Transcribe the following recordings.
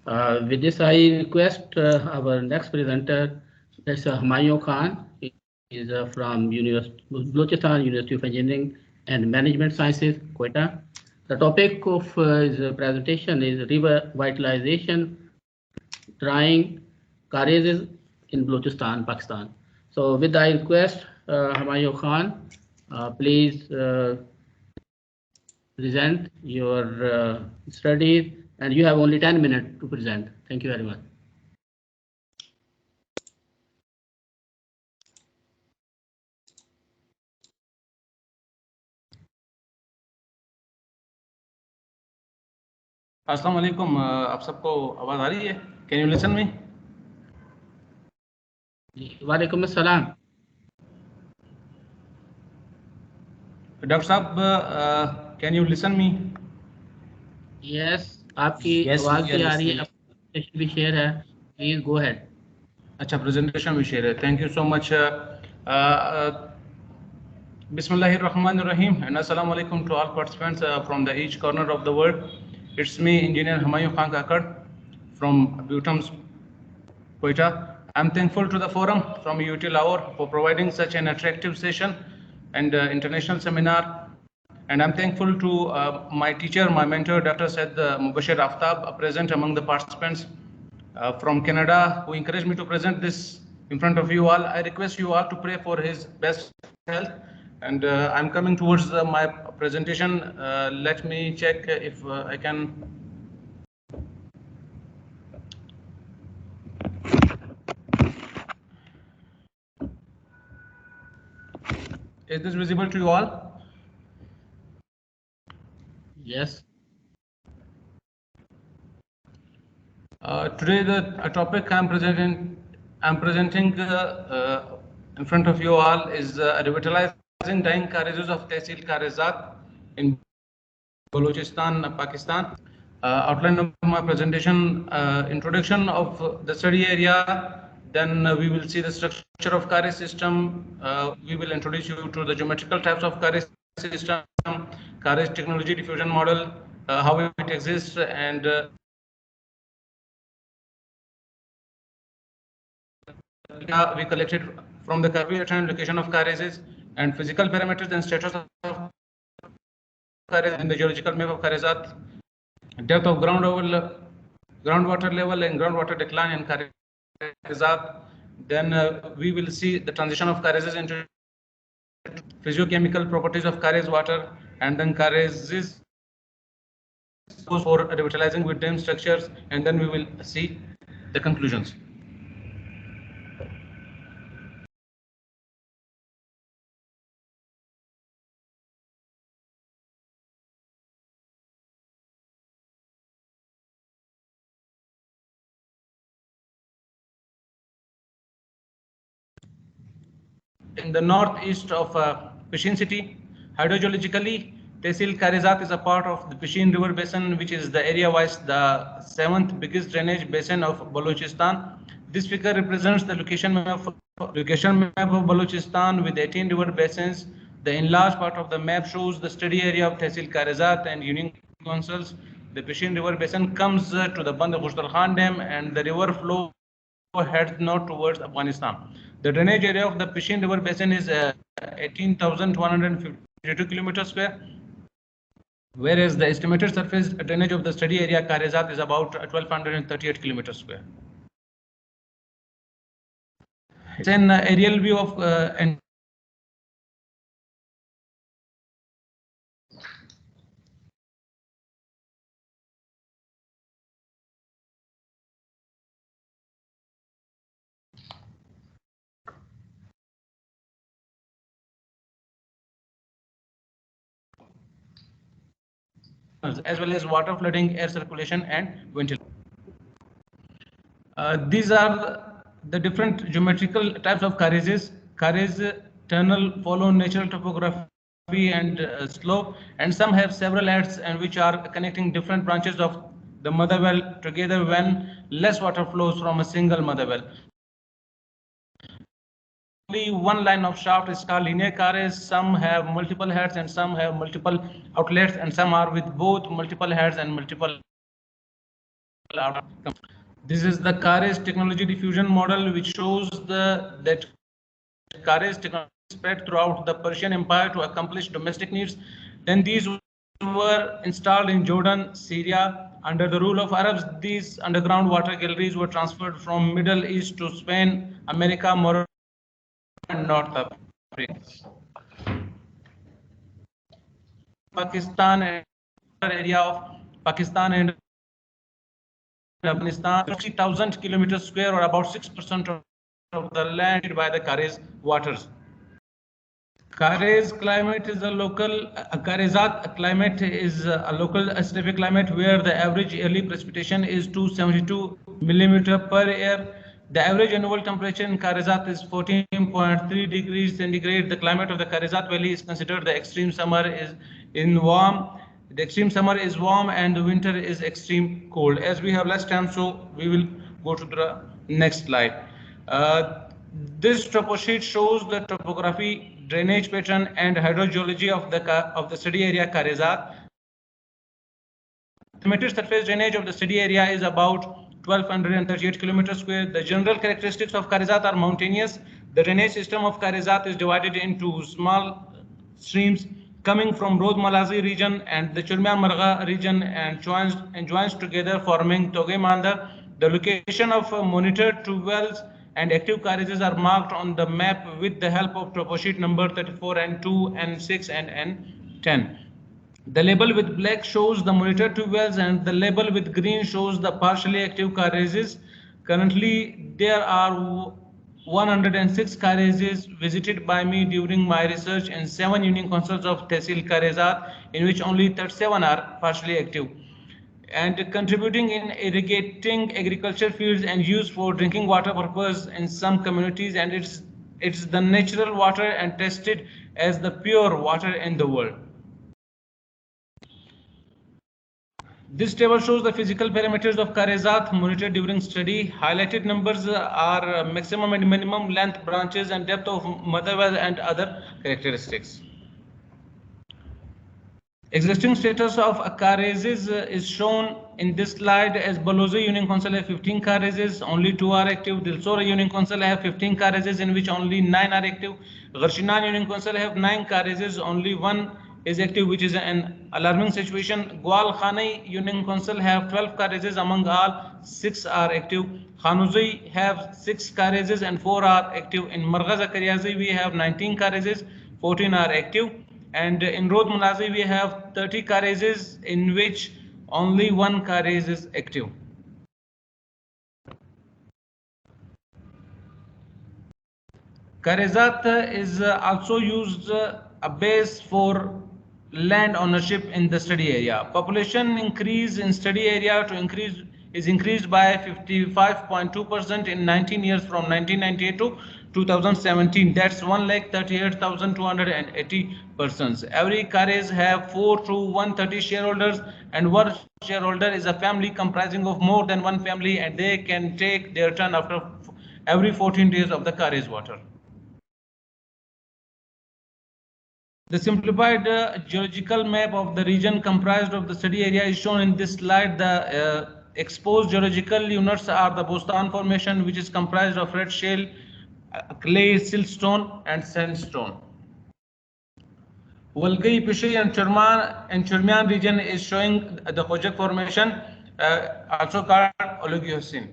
With this, I request our next presenter, that's Humayun Khan. He is from Balochistan University of Engineering and Management Sciences, Quetta. The topic of his presentation is revitalization, drying garages in Balochistan, Pakistan. So, with I request Humayun Khan, please present your studies, and you have only 10 minutes to present. Thank you very much. अस्सलाम वालेकुम, आप सबको आवाज आ रही है? Can you listen me? वालेकुम अस्सलाम। Doctor साहब, can you listen me? Yes, आपकी आवाज भी आ रही है, प्रेजेंटेशन भी शेयर है, प्लीज गो अहेड। अच्छा, प्रेजेंटेशन भी शेयर है, thank you so much. Bismillahirrahmanirrahim and assalamu alaikum to all participants from the each corner of the world. It's me, Engineer Humayun Khan Kakad from Butams, Quetta. I'm thankful to the forum from UT Lahore for providing such an attractive session and international seminar. And I'm thankful to my teacher, my mentor, Dr. Said Mubashir Aftab, present among the participants from Canada, who encouraged me to present this in front of you all. I request you all to pray for his best health. And I'm coming towards my presentation. Let me check if I can. Is this visible to you all? Yes. Today the topic I'm presenting in front of you all is revitalizing dying garages of Tehsil Karizat in Balochistan, Pakistan. Outline of my presentation: introduction of the study area. Then we will see the structure of garage system. We will introduce you to the geometrical types of garage system, garage technology diffusion model, how it exists, and we collected from the curvature and location of garages, and physical parameters and status of garage in the geological map of Karizat, depth of groundwater level and groundwater decline in Karizat. Then we will see the transition of garages into physiochemical properties of garage water, and then garages for revitalizing with dam structures, and then we will see the conclusions. In the northeast of Pishin city, hydrogeologically, Tehsil Karizat is a part of the Pishin River Basin, which is the area-wise the 7th biggest drainage basin of Balochistan. This figure represents the location map of Balochistan with 18 river basins. The enlarged part of the map shows the study area of Tehsil Karizat and Union Councils. The Pishin River Basin comes to the Band Khushdal Khan Dam, and the river flow heads north towards Afghanistan. The drainage area of the Pishin River Basin is 18,152 kilometers square, whereas the estimated surface drainage of the study area Karizat is about 1,238 kilometers square. It's an aerial view of as well as water flooding, air circulation, and ventilation. These are the different geometrical types of garages. Garage tunnel follow natural topography and slope, and some have several heads and which are connecting different branches of the mother well together when less water flows from a single mother well. Only one line of shaft is called linear carriage. Some have multiple heads and some have multiple outlets, and some are with both multiple heads and multiple outcome. This is the CARES technology diffusion model, which shows that CARES technology spread throughout the Persian Empire to accomplish domestic needs. Then these were installed in Jordan, Syria. Under the rule of Arabs, these underground water galleries were transferred from Middle East to Spain, America, Morocco, and North Africa. Pakistan and area of Pakistan and Afghanistan, 60,000 kilometers square, or about 6% of the land by the CARES waters. CARES climate is a local, CARESat climate is a local steppe climate where the average yearly precipitation is 272 millimeter per year. The average annual temperature in CARESat is 14.3 degrees centigrade. The climate of the CARESat Valley is considered the extreme summer is warm. The extreme summer is warm and the winter is extreme cold. As we have less time, so we will go to the next slide. This topo sheet shows the topography, drainage pattern, and hydrogeology of the study area CARESat. The estimated surface drainage of the study area is about 1,238 kilometers square. The general characteristics of CARESat are mountainous. The drainage system of CARESat is divided into small streams coming from Rod Malazi region and the Chulmian Marga region and joins together, forming Toge Mandar. The location of monitored two wells and active CARESs are marked on the map with the help of topo sheet number 34 and 2 and 6 and N10. The label with black shows the monitored two wells and the label with green shows the partially active CARESs. Currently, there are 106 CARESs visited by me during my research in 7 union councils of Tehsil CARESat, in which only 37 are partially active, and contributing in irrigating agriculture fields and used for drinking water purpose in some communities, and it's the natural water and tested as the pure water in the world. This table shows the physical parameters of CARESat monitored during study. Highlighted numbers are maximum and minimum length, branches, and depth of mother well and other characteristics. Existing status of CARESs is shown in this slide as Balozi Union Council have 15 CARESs, only 2 are active. Dilsora Union Council have 15 CARESs, in which only 9 are active. Gharshinan Union Council have 9 CARESs, only 1 is active, which is an alarming situation. Gwal Khani Union Council have 12 CARESs, among all 6 are active. Khanuzai have 6 CARESs and 4 are active. In Marga Zakariyazi we have 19 CARESs, 14 are active. And in Rod Malazi we have 30 CARESs, in which only 1 CARES is active. CARESat is also used a base for land ownership in the study area. Population increase in study area is increased by 55.2% in 19 years from 1998 to 2017. That's 1,38,280 persons. Every CARES have 4 to 130 shareholders, and one shareholder is a family comprising of more than one family, and they can take their turn after every 14 days of the CARES water. The simplified geological map of the region comprised of the study area is shown in this slide. The exposed geological units are the Bostan Formation, which is comprised of red shale, clay, siltstone, and sandstone. Walgai, Pishi, and Churmian region is showing the Khojak Formation, also called Oligocene.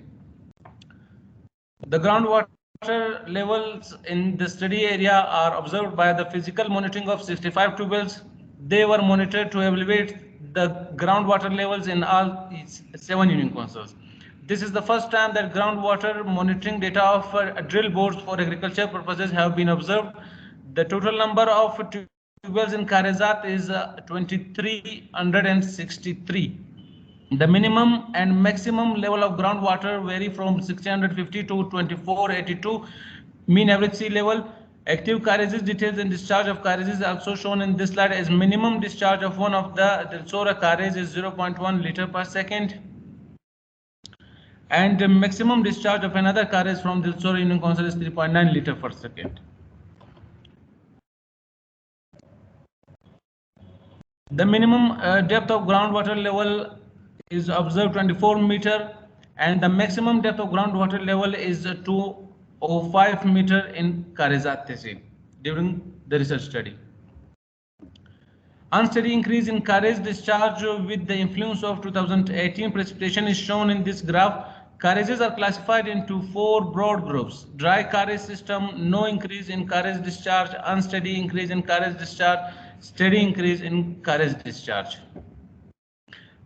The groundwater levels in the study area are observed by the physical monitoring of 65 tube wells. They were monitored to evaluate the groundwater levels in all 7 union councils. This is the first time that groundwater monitoring data of drill bores for agriculture purposes have been observed. The total number of tube wells in CARESat is 2,363. The minimum and maximum level of groundwater vary from 1,650 to 2,482 mean average sea level. Active CARES details and discharge of CARES is also shown in this slide as minimum discharge of one of the Dilsora CARES is 0.1 liter per second. And the maximum discharge of another CARES from Dilsora Union Council is 3.9 liter per second. The minimum depth of groundwater level is observed 24 meter and the maximum depth of groundwater level is 205 meter in Karizat Tehsil during the research study. Unsteady increase in Karez discharge with the influence of 2018 precipitation is shown in this graph. Karezes are classified into 4 broad groups: dry Karez system, no increase in Karez discharge, unsteady increase in Karez discharge, steady increase in Karez discharge.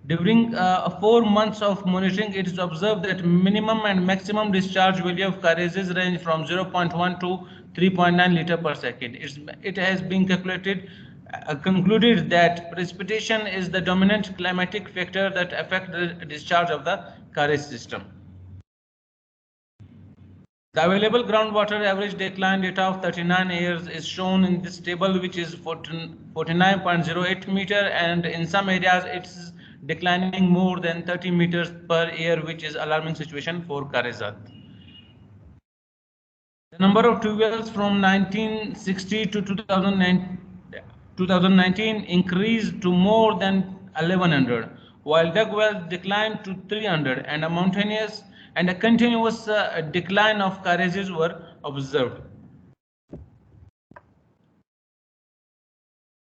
During 4 months of monitoring, it is observed that minimum and maximum discharge value of Karezes range from 0.1 to 3.9 liter per second. It has been concluded that precipitation is the dominant climatic factor that affects the discharge of the Karez system. The available groundwater average decline data of 39 years is shown in this table, which is 49.08 meter, and in some areas it is declining more than 30 meters per year, which is alarming situation for Karizat. The number of tube wells from 1960 to 2019 increased to more than 1100, while dug wells declined to 300, and a continuous decline of Karezes were observed.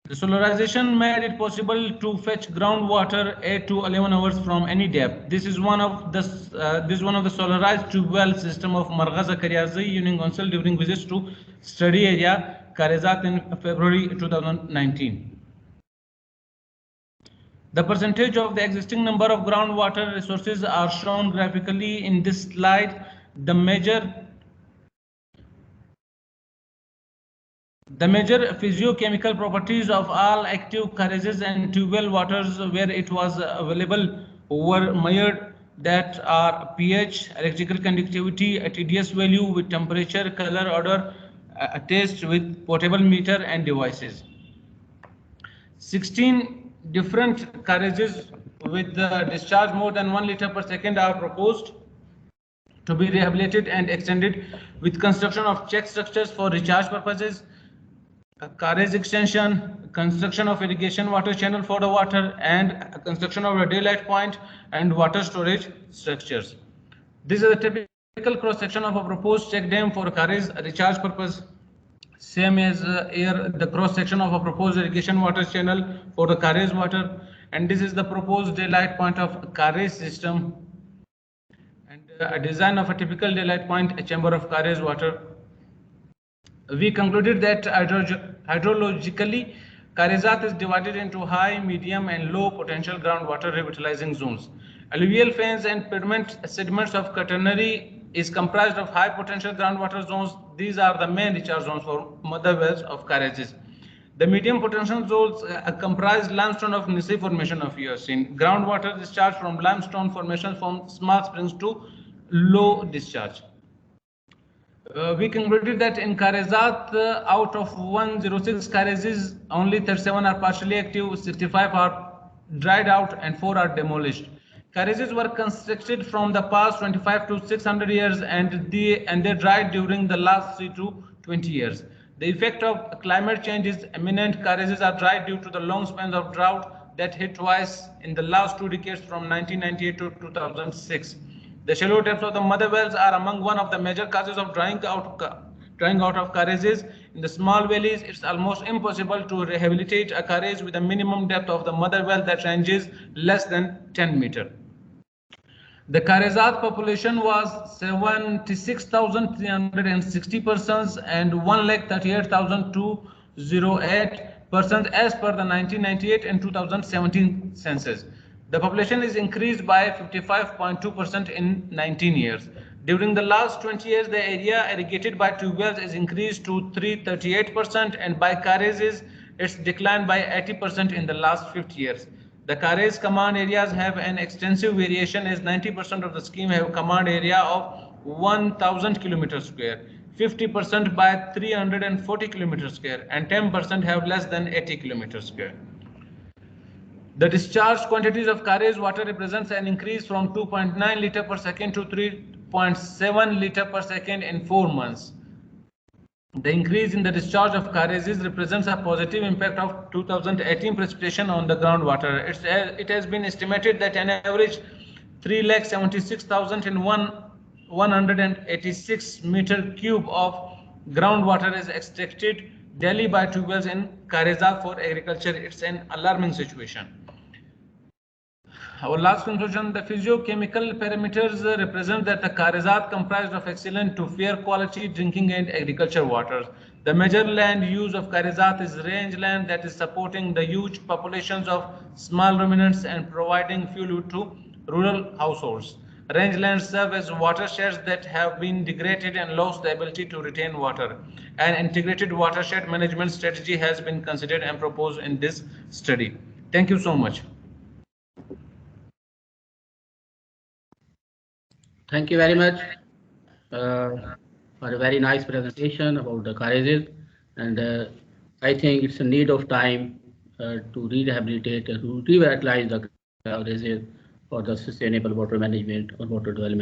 The solarization made it possible to fetch groundwater 8 to 11 hours from any depth. This is one of the solarized tube well system of Margha Zakariazi Union Council during visits to study area Karizat in February 2019. The percentage of the existing number of groundwater resources are shown graphically in this slide. The major physiochemical properties of all active Karezes and tube well waters where it was available were measured, that are pH, electrical conductivity, a TDS value with temperature, color, odor, a taste with portable meter and devices. 16 different Karezes with the discharge more than 1 liter per second are proposed to be rehabilitated and extended with construction of check structures for recharge purposes, Karez extension, construction of irrigation water channel for the water, and construction of a daylight point and water storage structures. This is a typical cross section of a proposed check dam for Karez recharge purpose. Same as here the cross section of a proposed irrigation water channel for the Karez water, and this is the proposed daylight point of Karez system, and a design of a typical daylight point, a chamber of Karez water. We concluded that hydrologically, Karizat is divided into high, medium, and low potential groundwater revitalizing zones. Alluvial fans and sediments of Quaternary is comprised of high potential groundwater zones. These are the main recharge zones for mother wells of Karezes. The medium potential zones comprise limestone of Nisi formation of Eocene. Groundwater discharge from limestone formation from small springs to low discharge. We concluded that in Karizat, out of 106 Karezes, only 37 are partially active, 65 are dried out, and 4 are demolished. Karezes were constructed from the past 25 to 600 years, and they dried during the last 3 to 20 years. The effect of climate change is imminent. Karezes are dried due to the long spans of drought that hit twice in the last 2 decades from 1998 to 2006. The shallow depths of the mother wells are among one of the major causes of drying out of Karezes. In the small valleys, it's almost impossible to rehabilitate a Karez with a minimum depth of the mother well that ranges less than 10 meters. The Karizat population was 76,360 persons and 1,38,208 persons as per the 1998 and 2017 census. The population is increased by 55.2% in 19 years. During the last 20 years, the area irrigated by tube wells is increased to 338%, and by Karezes, it's declined by 80% in the last 50 years. The Karez command areas have an extensive variation, as 90% of the scheme have command area of 1,000 kilometers square, 50% by 340 kilometers square, and 10% have less than 80 kilometers square. The discharge quantities of Karez water represents an increase from 2.9 liter per second to 3.7 liter per second in 4 months. The increase in the discharge of Karezes represents a positive impact of 2018 precipitation on the groundwater. It has been estimated that an average 3,76,186 meter cube of groundwater is extracted daily by tube wells in Karizat for agriculture. It's an alarming situation. Our last conclusion, the physiochemical parameters represent that the Karizat comprised of excellent to fair quality drinking and agriculture water. The major land use of Karizat is rangeland that is supporting the huge populations of small ruminants and providing fuel to rural households. Rangelands serve as watersheds that have been degraded and lost the ability to retain water. An integrated watershed management strategy has been considered and proposed in this study. Thank you so much. Thank you very much for a very nice presentation about the Karaizes, and I think it's a need of time to rehabilitate, to revitalize the Karaizes for the sustainable water management or water development.